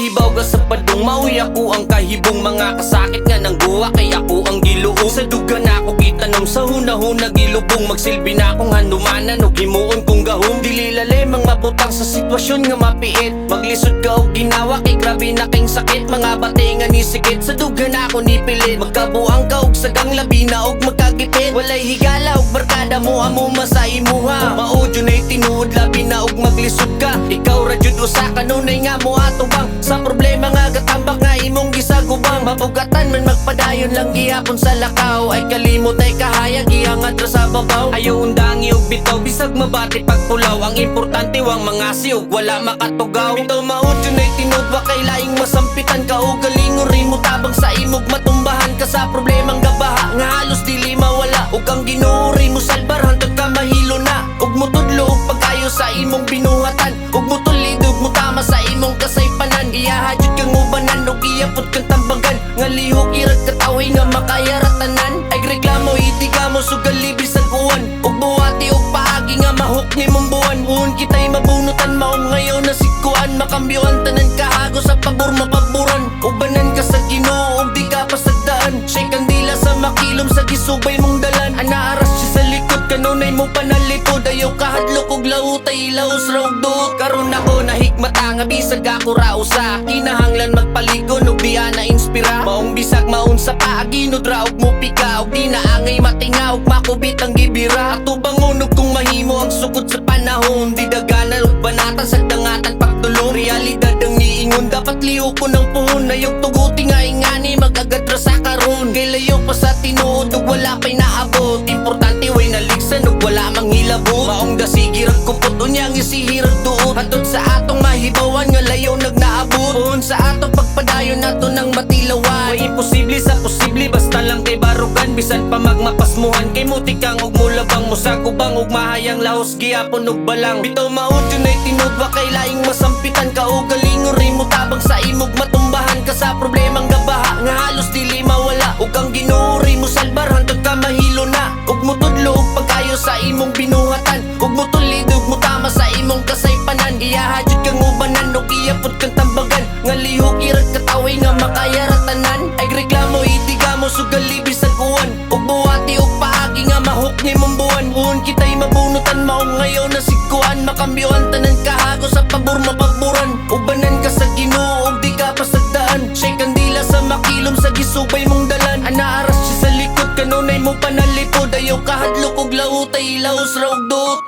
mahibaw ka sa padung, mauy ako ang kahibong. Mga kasakit nga ng guwa, kay ako ang giluong. Sa duga na ako gitanom, sa hunahuna gilubong. Magsilbi na akong hanumanan o gimuon kong gahong. Dili lalim ang mabutang sa sitwasyon nga mapiit. Maglisod ka o ginawa, kay grabe na king sakit. Mga batingan ni sikit, sa duga na ako nipilit. Magkabuang ka og sagang labi na og magkagipit. Walay higala og barkada mo, amo masay muha. Maudyo na'y tinuod, labi na og maglisod ka. Ikaw radyod usa kanunay nga mo atubang. Sa problema nga gatambak nga imong gisagubang. Mabugatan man magpadayon lang gihapon sa lakaw. Ay kalimot ay kahayag ihangat ra sa babaw. Ayaw undangi og bitaw, bisag mabati pagpulaw. Ang importante wang mga siog, wala makatugaw. Bitaw maudyo na'y tinuod, wa kay laing masampitan ka. O galinguri mo tabang sa imog matumbahan ka sa problemang gabaha. Nga halos dili mawala, ug ang ginuuri mo salbar hantod ka mahilo na. Ug mutudlo og pagkayo sa imong binuhatan. Ug mutulid ug mutama sa imong kasaypanan. Iyahadyod kang ubanan ug iyapot kang tambagan. Nga lihok irag kataway nga makayaratanan. Ay reklamo itigamo sugal libre sa kuwan. Ug buhati ug paagi nga mahok ni mong buwan. Uon kita'y mabunutan maong ngayon na sikuan. Makambyoan tanan kahago sa pabor mapaboran. Ubanan ka sa Ginoo ug di ka pasagdaan. Siya'y kandila sa makilom sa gisubay mong dalan. Anaaras siya sa likod kanunay mo panalipod. Ayaw kahadlok og lautay ilaos ra og duot. Karon ako nahikmata nga bisag ako ra usa. Kinahanglan magpaligon ug diya na inspira. Maong bisag maunsa pa aginod ra og mupika. Ug di na angay matinga ug makubit ang gibira. Atubang unog kung mahimo ang sukod sa panahon. Di daganan ug banatan sa dangatan pagtulong. Realidad ang niingon dapat liho ko ng puhon. Ayog tuguti nga ingani magagadra sa karon. Kay layo pa sa tinuod ug wala pa'y naabot. Importante way naligsan ug wala mang hilabot. Maong dasigirag kupot unyang isihirag duot. Hantod sa atong mahibawan nga layo nagnaabot. Puhon sa atong pagpadayon nato ng matilawan. Way imposible sa posible basta lang kay barugan. Bisan pa magmapasmuhan kay mutikang ug mulabang. Musagubang ug mahayang lahos gihapon ug balang. Bitaw maudyo na'y tinud wa kay laing masampitan ka. O galinguri mo tabang sa imog matumbahan ka sa problemang gabaha. Nga halos dili mawala ug ang ginuuri mo salbar hantod ka mahilo na. Ug mutudlo ug pagkayo sa imong binuhatan. Ug mutulid ug mutama sa imong kasaypanan. Iyahadyod kang ubanan ug iyapot kang tambagan. Nga lihok irag kataway nga makayaratanan. Ay reklamo itigamo sugal libre sa kuwan. Ug buhati ug paagi nga mahok ni mong buwan. Uon kita'y mabunutan maong ngayon na sikuan. Makambyoan tanan kahago sa pabor mapaboran. Ubanan ka sa Ginoo ug di ka pasagdaan. Siya'y kandila sa makilom sa gisubay mong dalan. Anaaras siya sa likod kanunay mo panalipod. Ayaw kahadlok ug lautay ilaos ra og duot.